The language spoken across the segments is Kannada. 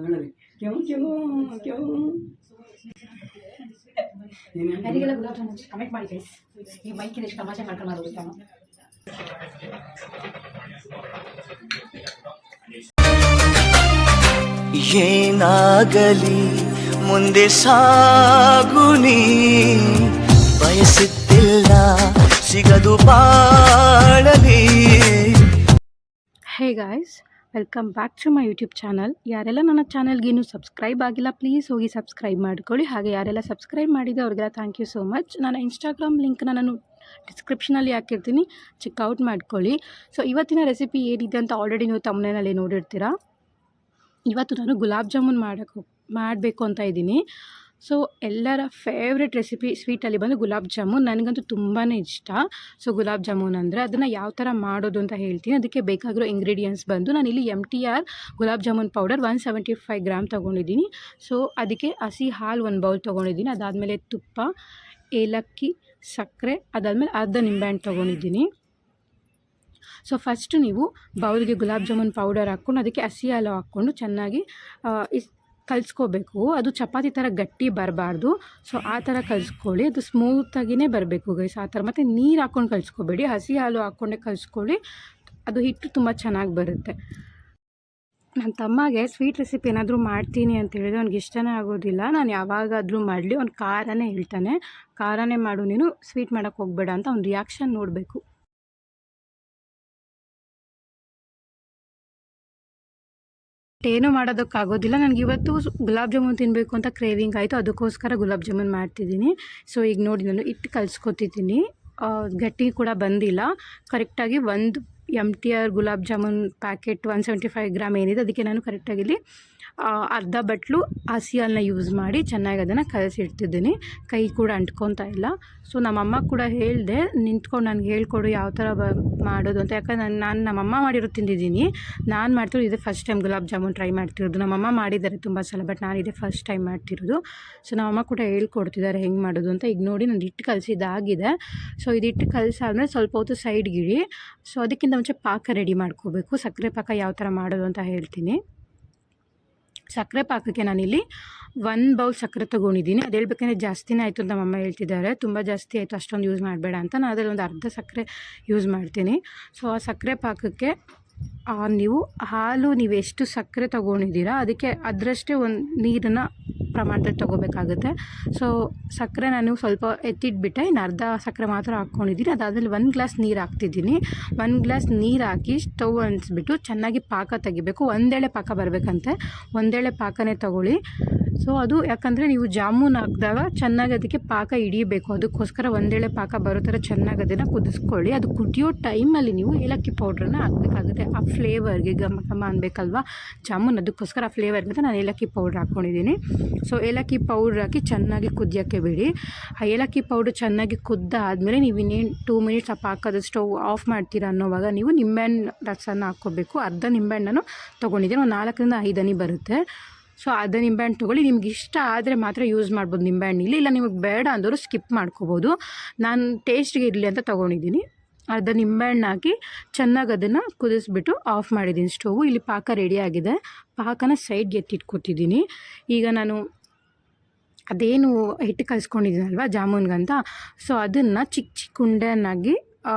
ಹೇಳಿ ಕ್ಯೂ ಕ್ಯೂ ಕ್ಯೂ ಯಾರಿಗೆಲ್ಲ ಗುಲಾಬ್ ಜಾಮೂನ್ ಕಮೆಂಟ್ ಮಾಡಿ ಗೈಸ್. ಈ ಮೈಕಿನ ಎಷ್ಟು ತಮಾಷೆ ಮಾಡ್ಕೊಂಡು ಮಾಡೋದು. ಏನಾಗಲಿ ಮುಂದೆ ಸಾಗುನಿ ಬಯಸುತ್ತಿಲ್ಲ ಸಿಗದು ಬಾಳಲಿ. Hey guys, welcome back to my YouTube channel. ಯಾರೆಲ್ಲ ನನ್ನ ಚಾನಲ್ಗೆ ಇನ್ನೂ ಸಬ್ಸ್ಕ್ರೈಬ್ ಆಗಿಲ್ಲ ಪ್ಲೀಸ್ ಹೋಗಿ ಸಬ್ಸ್ಕ್ರೈಬ್ ಮಾಡ್ಕೊಳ್ಳಿ. ಹಾಗೆ ಯಾರೆಲ್ಲ ಸಬ್ಸ್ಕ್ರೈಬ್ ಮಾಡಿದೆ ಅವ್ರಿಗೆಲ್ಲ ಥ್ಯಾಂಕ್ ಯು ಸೋ ಮಚ್. ನನ್ನ ಇನ್ಸ್ಟಾಗ್ರಾಮ್ ಲಿಂಕ್ನ ನಾನು ಡಿಸ್ಕ್ರಿಪ್ಷನಲ್ಲಿ ಹಾಕಿರ್ತೀನಿ, ಚೆಕ್ಔಟ್ ಮಾಡ್ಕೊಳ್ಳಿ. ಸೊ ಇವತ್ತಿನ ರೆಸಿಪಿ ಏನಿದೆ ಅಂತ ಆಲ್ರೆಡಿ ನೀವು ತಮ್ಮನೇನಲ್ಲಿ ನೋಡಿರ್ತೀರಾ. ಇವತ್ತು ನಾನು ಗುಲಾಬ್ ಜಾಮೂನ್ ಮಾಡಬೇಕು ಅಂತ ಇದ್ದೀನಿ. ಸೊ ಎಲ್ಲರ ಫೇವ್ರೆಟ್ ರೆಸಿಪಿ ಸ್ವೀಟಲ್ಲಿ ಬಂದು ಗುಲಾಬ್ ಜಾಮೂನ್. ನನಗಂತೂ ತುಂಬಾ ಇಷ್ಟ. ಸೊ ಗುಲಾಬ್ ಜಾಮೂನ್ ಅಂದರೆ ಅದನ್ನು ಯಾವ ಥರ ಮಾಡೋದು ಅಂತ ಹೇಳ್ತೀನಿ. ಅದಕ್ಕೆ ಬೇಕಾಗಿರೋ ಇಂಗ್ರೀಡಿಯೆಂಟ್ಸ್ ಬಂದು ನಾನಿಲ್ಲಿ MTR gulab jamun powder 175 gram ತೊಗೊಂಡಿದ್ದೀನಿ. ಸೊ ಅದಕ್ಕೆ ಹಸಿ ಹಾಲು 1 ಬೌಲ್ ತೊಗೊಂಡಿದ್ದೀನಿ. ಅದಾದಮೇಲೆ ತುಪ್ಪ, ಏಲಕ್ಕಿ, ಸಕ್ಕರೆ, ಅದಾದಮೇಲೆ ಅರ್ಧ ನಿಂಬೆಹಣ್ಣು ತೊಗೊಂಡಿದ್ದೀನಿ. ಸೊ ಫಸ್ಟು ನೀವು ಬೌಲ್ಗೆ ಗುಲಾಬ್ ಜಾಮೂನ್ ಪೌಡರ್ ಹಾಕ್ಕೊಂಡು ಅದಕ್ಕೆ ಹಸಿ ಹಾಲು ಹಾಕ್ಕೊಂಡು ಚೆನ್ನಾಗಿ ಕಲಿಸ್ಕೋಬೇಕು. ಅದು ಚಪಾತಿ ಥರ ಗಟ್ಟಿ ಬರಬಾರ್ದು. ಸೊ ಆ ಥರ ಕಲಿಸ್ಕೊಳ್ಳಿ. ಅದು ಸ್ಮೂತಾಗಿಯೇ ಬರಬೇಕು ಗೈಸ್, ಆ ಥರ. ಮತ್ತು ನೀರು ಹಾಕ್ಕೊಂಡು ಕಲಿಸ್ಕೋಬೇಡಿ, ಹಸಿ ಹಾಲು ಹಾಕ್ಕೊಂಡೆ ಕಲಿಸ್ಕೊಳ್ಳಿ. ಅದು ಹಿಟ್ಟು ತುಂಬ ಚೆನ್ನಾಗಿ ಬರುತ್ತೆ. ನನ್ನ ತಮ್ಮಗೆ ಸ್ವೀಟ್ ರೆಸಿಪಿ ಏನಾದರೂ ಮಾಡ್ತೀನಿ ಅಂತ ಹೇಳಿದ್ರೆ ಅವ್ನಿಗೆ ಇಷ್ಟನೇ ಆಗೋದಿಲ್ಲ. ನಾನು ಯಾವಾಗಾದರೂ ಮಾಡಲಿ ಅವ್ನು ಖಾರನೇ ಹೇಳ್ತಾನೆ. ಖಾರನೇ ಮಾಡು ನೀನು, ಸ್ವೀಟ್ ಮಾಡೋಕ್ಕೆ ಹೋಗಬೇಡ ಅಂತ ಅವ್ನ ರಿಯಾಕ್ಷನ್ ನೋಡಬೇಕು. ಏನೂ ಮಾಡೋದಕ್ಕಾಗೋದಿಲ್ಲ. ನನಗೆ ಇವತ್ತು ಗುಲಾಬ್ ಜಾಮೂನ್ ತಿನ್ನಬೇಕು ಅಂತ ಕ್ರೇವಿಂಗ್ ಆಯಿತು, ಅದಕ್ಕೋಸ್ಕರ ಗುಲಾಬ್ ಜಾಮೂನ್ ಮಾಡ್ತಿದ್ದೀನಿ. ಸೊ ಈಗ ನೋಡಿ ನಾನು ಹಿಟ್ಟು ಕಲಿಸ್ಕೊತಿದ್ದೀನಿ. ಗಟ್ಟಿ ಕೂಡ ಬಂದಿಲ್ಲ. ಕರೆಕ್ಟಾಗಿ ಒಂದು MTR gulab jamun packet 175 gram ಏನಿದೆ ಅದಕ್ಕೆ ನಾನು ಕರೆಕ್ಟಾಗಿ ಇಲ್ಲಿ ಅರ್ಧ ಬಟ್ಲು ಹಸಿ ಹಾಲನ್ನ ಯೂಸ್ ಮಾಡಿ ಚೆನ್ನಾಗಿ ಅದನ್ನು ಕಲಸಿಡ್ತಿದ್ದೀನಿ. ಕೈ ಕೂಡ ಅಂಟ್ಕೊತಾ ಇಲ್ಲ. ಸೊ ನಮ್ಮಮ್ಮ ಕೂಡ ಹೇಳಿದೆ, ನಿಂತ್ಕೊಂಡು ನನಗೆ ಹೇಳ್ಕೊಡು ಯಾವ ಥರ ಮಾಡೋದು ಅಂತ. ಯಾಕಂದ್ರೆ ನಾನು ನಮ್ಮಮ್ಮ ಮಾಡಿರೋ ತಿಂದಿದ್ದೀನಿ. ನಾನು ಮಾಡ್ತಿರೋದು ಇದೇ first time gulab jamun try ಮಾಡ್ತಿರೋದು. ನಮ್ಮಮ್ಮ ಮಾಡಿದ್ದಾರೆ ತುಂಬ ಸಲ, ಬಟ್ ನಾನು ಇದೇ ಫಸ್ಟ್ ಟೈಮ್ ಮಾಡ್ತಿರೋದು. ಸೊ ನಮ್ಮಮ್ಮ ಕೂಡ ಹೇಳ್ಕೊಡ್ತಿದ್ದಾರೆ ಹೆಂಗೆ ಮಾಡೋದು ಅಂತ. ಈಗ ನೋಡಿ ನಾನು ಹಿಟ್ಟು ಕಲಸಿದ್ದಾಗಿದೆ. ಸೊ ಇದು ಹಿಟ್ಟು ಕಲಸಾದ್ಮೇಲೆ ಸ್ವಲ್ಪ ಹೊತ್ತು ಸೈಡ್ಗಿಡಿ. ಸೊ ಅದಕ್ಕಿಂತ ಮುಂಚೆ ಪಾಕ ರೆಡಿ ಮಾಡ್ಕೋಬೇಕು. ಸಕ್ಕರೆ ಪಾಕ ಯಾವ ಥರ ಮಾಡೋದು ಅಂತ ಹೇಳ್ತೀನಿ. ಸಕ್ಕರೆ ಪಾಕಕ್ಕೆ ನಾನಿಲ್ಲಿ 1 ಬೌಲ್ ಸಕ್ಕರೆ ತೊಗೊಂಡಿದ್ದೀನಿ. ಅದು ಹೇಳ್ಬೇಕಂದ್ರೆ ಜಾಸ್ತಿನೇ ಆಯಿತು ಅಂತ ನಮ್ಮಮ್ಮ ಹೇಳ್ತಿದ್ದಾರೆ. ತುಂಬ ಜಾಸ್ತಿ ಆಯಿತು, ಅಷ್ಟೊಂದು ಯೂಸ್ ಮಾಡಬೇಡ ಅಂತ. ನಾನು ಅದರಲ್ಲಿ ಒಂದು ಅರ್ಧ ಸಕ್ಕರೆ ಯೂಸ್ ಮಾಡ್ತೀನಿ. ಸೊ ಆ ಸಕ್ಕರೆ ಪಾಕಕ್ಕೆ ನೀವು ಹಾಲು ನೀವು ಎಷ್ಟು ಸಕ್ಕರೆ ತೊಗೊಂಡಿದ್ದೀರಾ ಅದಕ್ಕೆ ಅದರಷ್ಟೇ ಒಂದು ನೀರನ್ನು ಪ್ರಮಾಣದಲ್ಲಿ ತೊಗೋಬೇಕಾಗುತ್ತೆ. ಸೊ ಸಕ್ಕರೆ ನಾನು ಸ್ವಲ್ಪ ಎತ್ತಿಟ್ಬಿಟ್ಟೆ, ಇನ್ನು ಅರ್ಧ ಸಕ್ಕರೆ ಮಾತ್ರ ಹಾಕ್ಕೊಂಡಿದ್ದೀನಿ. ಅದಾದಮೇಲೆ 1 ಗ್ಲಾಸ್ ನೀರು ಹಾಕ್ತಿದ್ದೀನಿ. 1 ಗ್ಲಾಸ್ ನೀರು ಹಾಕಿ ಸ್ಟವ್ ಅಂಟಿಸ್ಬಿಟ್ಟು ಚೆನ್ನಾಗಿ ಪಾಕ ತೆಗಿಬೇಕು. ಒಂದೇಳೆ ಪಾಕ ಬರಬೇಕಂತೆ, ಒಂದೇಳೆ ಪಾಕನೇ ತೊಗೊಳ್ಳಿ. ಸೊ ಅದು ಯಾಕಂದರೆ ನೀವು ಜಾಮೂನ್ ಹಾಕಿದಾಗ ಚೆನ್ನಾಗಿ ಅದಕ್ಕೆ ಪಾಕ ಹಿಡಿಯಬೇಕು, ಅದಕ್ಕೋಸ್ಕರ ಒಂದೇಳೆ ಪಾಕ ಬರೋ ಥರ ಚೆನ್ನಾಗಿ ಅದನ್ನು ಕುದಿಸ್ಕೊಳ್ಳಿ. ಅದು ಕುದಿಯೋ ಟೈಮಲ್ಲಿ ನೀವು ಏಲಕ್ಕಿ ಪೌಡ್ರನ್ನ ಹಾಕಬೇಕಾಗುತ್ತೆ. ಆ ಫ್ಲೇವರ್ಗೆ ಘಮ ಘಮ ಅನ್ಬೇಕಲ್ವ ಜಾಮೂನ್, ಅದಕ್ಕೋಸ್ಕರ ಆ ಫ್ಲೇವರ್ಗೆ ಅಂತ ನಾನು ಏಲಕ್ಕಿ ಪೌಡ್ರ್ ಹಾಕ್ಕೊಂಡಿದ್ದೀನಿ. ಸೊ ಏಲಕ್ಕಿ ಪೌಡ್ರ್ ಹಾಕಿ ಚೆನ್ನಾಗಿ ಕುದಿಯೋಕ್ಕೆ ಬಿಡಿ. ಆ ಏಲಕ್ಕಿ ಪೌಡ್ರ್ ಚೆನ್ನಾಗಿ ಕುದ್ದಾದಮೇಲೆ ನೀವು ಇನ್ನೇನು 2 ಮಿನಿಟ್ಸ್ ಆ ಪಾಕದ ಸ್ಟವ್ ಆಫ್ ಮಾಡ್ತೀರಾ ಅನ್ನೋವಾಗ ನೀವು ನಿಂಬೆಹಣ್ಣು ರಸನ ಹಾಕ್ಕೋಬೇಕು. ಅರ್ಧ ನಿಂಬೆಹಣ್ಣನ್ನು ತೊಗೊಂಡಿದ್ದೀನಿ, ಒಂದು 4 ರಿಂದ 5 ಹನಿ ಬರುತ್ತೆ. ಸೊ ಅರ್ಧ ನಿಂಬೆಹಣ್ಣು ತೊಗೊಳ್ಳಿ. ನಿಮ್ಗೆ ಇಷ್ಟ ಆದರೆ ಮಾತ್ರ ಯೂಸ್ ಮಾಡ್ಬೋದು ನಿಂಬೆಹಣ್ಣಿಲ್ಲಿ, ಇಲ್ಲ ನಿಮಗೆ ಬೇಡ ಅಂದವರು ಸ್ಕಿಪ್ ಮಾಡ್ಕೋಬೋದು. ನಾನು ಟೇಸ್ಟ್ಗೆ ಇರಲಿ ಅಂತ ತೊಗೊಂಡಿದ್ದೀನಿ. ಅರ್ಧ ನಿಂಬೆಹಣ್ಣು ಹಾಕಿ ಚೆನ್ನಾಗಿ ಅದನ್ನು ಕುದಿಸ್ಬಿಟ್ಟು ಆಫ್ ಮಾಡಿದ್ದೀನಿ ಸ್ಟೋವು. ಇಲ್ಲಿ ಪಾಕ ರೆಡಿಯಾಗಿದೆ. ಪಾಕನ ಸೈಡ್ಗೆ ಎತ್ತಿಟ್ಕೊತಿದ್ದೀನಿ. ಈಗ ನಾನು ಅದೇನು ಹಿಟ್ಟು ಕಲಿಸ್ಕೊಂಡಿದ್ದೀನಲ್ವ ಜಾಮೂನ್ಗಂತ, ಸೊ ಅದನ್ನು ಚಿಕ್ಕ ಚಿಕ್ಕ ಉಂಡೆಯನ್ನಾಗಿ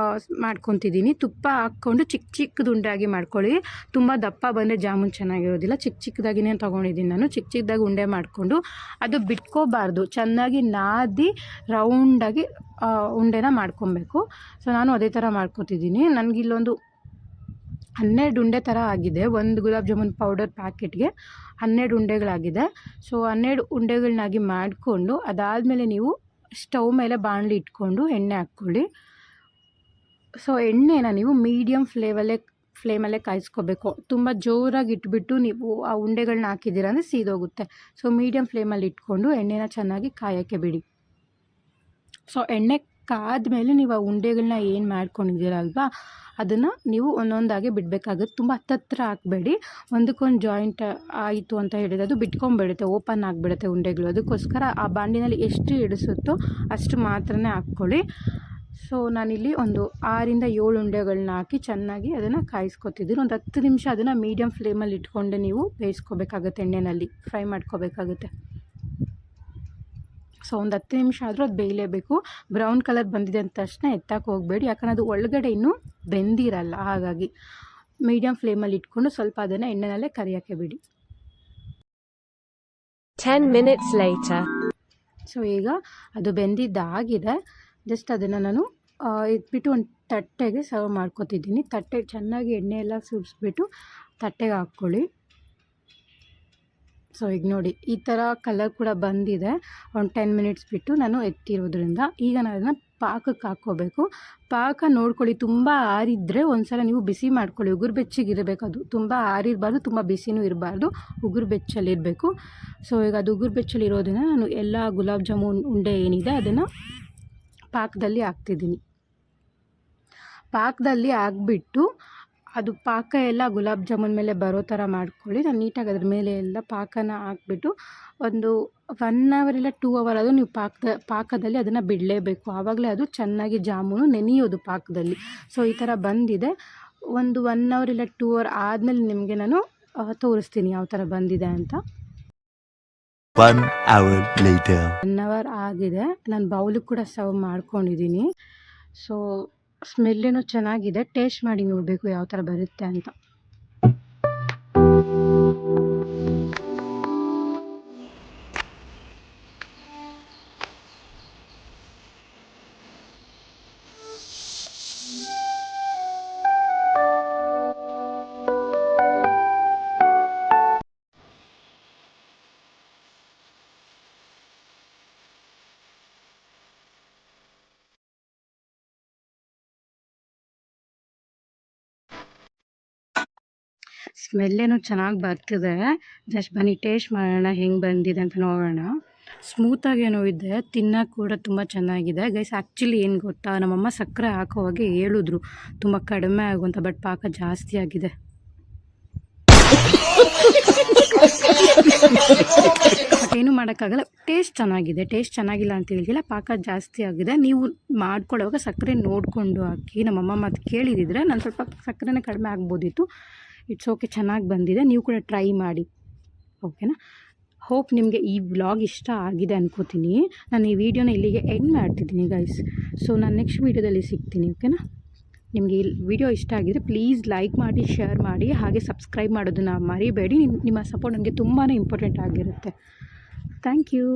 ಮಾಡ್ಕೊತಿದ್ದೀನಿ. ತುಪ್ಪ ಹಾಕ್ಕೊಂಡು ಚಿಕ್ಕ ಚಿಕ್ಕದು ಉಂಡೆಯಾಗಿ ಮಾಡ್ಕೊಳ್ಳಿ. ತುಂಬ ದಪ್ಪ ಬಂದರೆ ಜಾಮೂನ್ ಚೆನ್ನಾಗಿರೋದಿಲ್ಲ. ಚಿಕ್ಕ ಚಿಕ್ಕದಾಗಿನೇ ತೊಗೊಂಡಿದ್ದೀನಿ ನಾನು. ಚಿಕ್ಕ ಚಿಕ್ಕದಾಗಿ ಉಂಡೆ ಮಾಡಿಕೊಂಡು ಅದು ಬಿಟ್ಕೋಬಾರ್ದು, ಚೆನ್ನಾಗಿ ನಾದಿ ರೌಂಡಾಗಿ ಉಂಡೆನ ಮಾಡ್ಕೊಬೇಕು. ಸೊ ನಾನು ಅದೇ ಥರ ಮಾಡ್ಕೊತಿದ್ದೀನಿ. ನನಗಿಲ್ಲೊಂದು 12 ಉಂಡೆ ಥರ ಆಗಿದೆ. ಒಂದು ಗುಲಾಬ್ ಜಾಮೂನ್ ಪೌಡರ್ ಪ್ಯಾಕೆಟ್ಗೆ 12 ಉಂಡೆಗಳಾಗಿದೆ. ಸೊ 12 ಉಂಡೆಗಳನ್ನಾಗಿ ಮಾಡಿಕೊಂಡು ಅದಾದಮೇಲೆ ನೀವು ಸ್ಟವ್ ಮೇಲೆ ಬಾಣಲಿ ಇಟ್ಕೊಂಡು ಎಣ್ಣೆ ಹಾಕ್ಕೊಳ್ಳಿ. ಸೊ ಎಣ್ಣೆನ ನೀವು ಮೀಡಿಯಮ್ ಫ್ಲೇಮಲ್ಲೇ ಕಾಯಿಸ್ಕೋಬೇಕು. ತುಂಬ ಜೋರಾಗಿ ಇಟ್ಬಿಟ್ಟು ನೀವು ಆ ಉಂಡೆಗಳನ್ನ ಹಾಕಿದ್ದೀರ ಅಂದರೆ ಸೀದೋಗುತ್ತೆ. ಸೊ ಮೀಡಿಯಮ್ ಫ್ಲೇಮಲ್ಲಿ ಇಟ್ಕೊಂಡು ಎಣ್ಣೆನ ಚೆನ್ನಾಗಿ ಕಾಯೋಕ್ಕೆ ಬಿಡಿ. ಸೊ ಎಣ್ಣೆ ಕಾದ್ಮೇಲೆ ನೀವು ಆ ಉಂಡೆಗಳನ್ನ ಏನು ಮಾಡ್ಕೊಂಡಿದ್ದೀರಲ್ವ ಅದನ್ನು ನೀವು ಒಂದೊಂದಾಗಿ ಬಿಡಬೇಕಾಗುತ್ತೆ. ತುಂಬ ಹತ್ತತ್ರ ಹಾಕಬೇಡಿ, ಒಂದಕ್ಕೊಂದು ಜಾಯಿಂಟ್ ಆಯಿತು ಅಂತ ಹೇಳಿದ್ರೆ ಅದು ಬಿಟ್ಕೊಂಡ್ಬಿಡುತ್ತೆ, ಓಪನ್ ಆಗಿಬಿಡುತ್ತೆ ಉಂಡೆಗಳು. ಅದಕ್ಕೋಸ್ಕರ ಆ ಬಾಂಡಿನಲ್ಲಿ ಎಷ್ಟು ಹಿಡಿಸುತ್ತೋ ಅಷ್ಟು ಮಾತ್ರನೇ ಹಾಕ್ಕೊಳ್ಳಿ. ಸೊ ನಾನಿಲ್ಲಿ ಒಂದು 6 to 7 ಉಂಡೆಗಳನ್ನ ಹಾಕಿ ಚೆನ್ನಾಗಿ ಅದನ್ನು ಕಾಯಿಸ್ಕೊತಿದ್ದೀನಿ. ಒಂದು 10 ನಿಮಿಷ ಅದನ್ನು ಮೀಡಿಯಮ್ ಫ್ಲೇಮಲ್ಲಿ ಇಟ್ಕೊಂಡು ನೀವು ಬೇಯಿಸ್ಕೋಬೇಕಾಗುತ್ತೆ, ಎಣ್ಣೆಯಲ್ಲಿ ಫ್ರೈ ಮಾಡ್ಕೋಬೇಕಾಗುತ್ತೆ. ಸೊ ಒಂದು 10 ನಿಮಿಷ ಆದರೂ ಅದು ಬೇಯಲೇಬೇಕು. ಬ್ರೌನ್ ಕಲರ್ ಬಂದಿದೆ ಅಂದ ತಕ್ಷಣ ಎತ್ತಕ್ಕೆ ಹೋಗಬೇಡಿ, ಯಾಕಂದರೆ ಅದು ಒಳಗಡೆ ಇನ್ನೂ ಬೆಂದಿರಲ್ಲ. ಹಾಗಾಗಿ ಮೀಡಿಯಮ್ ಫ್ಲೇಮಲ್ಲಿ ಇಟ್ಕೊಂಡು ಸ್ವಲ್ಪ ಅದನ್ನು ಎಣ್ಣೆನಲ್ಲೇ ಕರಿಯೋಕ್ಕೆ ಬಿಡಿ. 10 minutes later. ಸೊ ಈಗ ಅದು ಬೆಂದಿದ್ದಾಗಿದೆ. ಜಸ್ಟ್ ಅದನ್ನು ನಾನು ಇಟ್ಬಿಟ್ಟು ಒಂದು ತಟ್ಟೆಗೆ ಸರ್ವ್ ಮಾಡ್ಕೊತಿದ್ದೀನಿ. ತಟ್ಟೆ ಚೆನ್ನಾಗಿ ಎಣ್ಣೆ ಎಲ್ಲ ಸುರಿಸ್ಬಿಟ್ಟು ತಟ್ಟೆಗೆ ಹಾಕ್ಕೊಳ್ಳಿ. ಸೊ ಈಗ ನೋಡಿ ಈ ಥರ ಕಲರ್ ಕೂಡ ಬಂದಿದೆ. ಒಂದು 10 ಮಿನಿಟ್ಸ್ ಬಿಟ್ಟು ನಾನು ಎತ್ತಿರೋದ್ರಿಂದ ಈಗ ನಾನು ಅದನ್ನು ಪಾಕಕ್ಕೆ ಹಾಕ್ಕೋಬೇಕು. ಪಾಕ ನೋಡ್ಕೊಳ್ಳಿ, ತುಂಬ ಆರಿದ್ದರೆ ಒಂದು ಸಲ ನೀವು ಬಿಸಿ ಮಾಡ್ಕೊಳ್ಳಿ. ಉಗುರು ಬೆಚ್ಚಗಿರಬೇಕು, ಅದು ತುಂಬ ಆರಿರಬಾರ್ದು, ತುಂಬ ಬಿಸಿನೂ ಇರಬಾರ್ದು, ಉಗುರು ಬೆಚ್ಚಲ್ಲಿರಬೇಕು. ಸೊ ಈಗ ಅದು ಉಗುರು ಬೆಚ್ಚಲ್ಲಿರೋದನ್ನು ನಾನು ಎಲ್ಲ ಗುಲಾಬ್ ಜಾಮೂನ್ ಉಂಡೆ ಏನಿದೆ ಅದನ್ನು ಪಾಕದಲ್ಲಿ ಹಾಕ್ತಿದ್ದೀನಿ. ಪಾಕದಲ್ಲಿ ಹಾಕ್ಬಿಟ್ಟು ಅದು ಪಾಕ ಎಲ್ಲ ಗುಲಾಬ್ ಜಾಮೂನ್ ಮೇಲೆ ಬರೋ ಥರ ಮಾಡ್ಕೊಳ್ಳಿ. ನಾನು ನೀಟಾಗಿ ಅದ್ರ ಮೇಲೆ ಎಲ್ಲ ಪಾಕನ ಹಾಕ್ಬಿಟ್ಟು ಒಂದು 1 hour ಇಲ್ಲ 2 hour ಅದು ನೀವು ಪಾಕದಲ್ಲಿ ಅದನ್ನು ಬಿಡಲೇಬೇಕು. ಆವಾಗಲೇ ಅದು ಚೆನ್ನಾಗಿ ಜಾಮೂನು ನೆನೆಯೋದು ಪಾಕದಲ್ಲಿ. ಸೊ ಈ ಥರ ಬಂದಿದೆ. ಒಂದು 1 hour ಇಲ್ಲ 2 hour ಆದಮೇಲೆ ನಿಮಗೆ ನಾನು ತೋರಿಸ್ತೀನಿ ಯಾವ ಥರ ಬಂದಿದೆ ಅಂತ. 1 hour later. 1 hour ಆಗಿದೆ. ನಾನು ಬೌಲಿಗೆ ಕೂಡ ಸರ್ವ್ ಮಾಡ್ಕೊಂಡಿದ್ದೀನಿ. ಸೊ ಸ್ಮೆಲ್ಲೇನೋ ಚೆನ್ನಾಗಿದೆ. ಟೇಸ್ಟ್ ಮಾಡಿ ನೋಡಬೇಕು ಯಾವ ಥರ ಬರುತ್ತೆ ಅಂತ. ಸ್ಮೆಲ್ಲೇನೋ ಚೆನ್ನಾಗಿ ಬರ್ತಿದೆ. ಜಸ್ಟ್ ಬನ್ನಿ ಟೇಸ್ಟ್ ಮಾಡೋಣ ಹೆಂಗೆ ಬಂದಿದೆ ಅಂತ ನೋಡೋಣ. ಸ್ಮೂತಾಗೇನೋ ಇದೆ, ತಿನ್ನೋಕೆ ಕೂಡ ತುಂಬ ಚೆನ್ನಾಗಿದೆ. ಗೈಸ್ ಆ್ಯಕ್ಚುಲಿ ಏನು ಗೊತ್ತಾ, ನಮ್ಮಮ್ಮ ಸಕ್ಕರೆ ಹಾಕೋವಾಗೆ ಹೇಳಿದ್ರು ತುಂಬ ಕಡಿಮೆ ಆಗುವಂಥ, ಬಟ್ ಪಾಕ ಜಾಸ್ತಿ ಆಗಿದೆ. ಬಟ್ ಏನು ಮಾಡೋಕ್ಕಾಗಲ್ಲ, ಟೇಸ್ಟ್ ಚೆನ್ನಾಗಿದೆ. ಟೇಸ್ಟ್ ಚೆನ್ನಾಗಿಲ್ಲ ಅಂತ ಹೇಳಿಲ್ಲ, ಪಾಕ ಜಾಸ್ತಿ ಆಗಿದೆ. ನೀವು ಮಾಡ್ಕೊಳ್ಳೋವಾಗ ಸಕ್ಕರೆ ನೋಡಿಕೊಂಡು ಹಾಕಿ. ನಮ್ಮಮ್ಮ ಮಾತು ಕೇಳಿದಿದ್ರೆ ನಾನು ಸ್ವಲ್ಪ ಸಕ್ಕರೆನೇ ಕಡಿಮೆ ಆಗ್ಬೋದಿತ್ತು. ಇಟ್ಸ್ ಓಕೆ, ಚೆನ್ನಾಗಿ ಬಂದಿದೆ. ನೀವು ಕೂಡ ಟ್ರೈ ಮಾಡಿ, ಓಕೆನಾ? ಹೋಪ್ ನಿಮಗೆ ಈ ವ್ಲಾಗ್ ಇಷ್ಟ ಆಗಿದೆ ಅನ್ಕೋತೀನಿ. ನಾನು ಈ ವಿಡಿಯೋನ ಇಲ್ಲಿಗೆ ಎಂಡ್ ಮಾಡ್ತಿದ್ದೀನಿ ಗೈಸ್. ಸೊ ನಾನು ನೆಕ್ಸ್ಟ್ ವೀಡಿಯೋದಲ್ಲಿ ಸಿಗ್ತೀನಿ, ಓಕೆನಾ? ನಿಮಗೆ ಈ ವಿಡಿಯೋ ಇಷ್ಟ ಆಗಿದರೆ ಪ್ಲೀಸ್ ಲೈಕ್ ಮಾಡಿ, ಶೇರ್ ಮಾಡಿ, ಹಾಗೆ ಸಬ್ಸ್ಕ್ರೈಬ್ ಮಾಡೋದನ್ನು ಮರಿಬೇಡಿ. ನಿಮ್ಮ ಸಪೋರ್ಟ್ ನನಗೆ ತುಂಬಾ ಇಂಪಾರ್ಟೆಂಟ್ ಆಗಿರುತ್ತೆ. Thank you.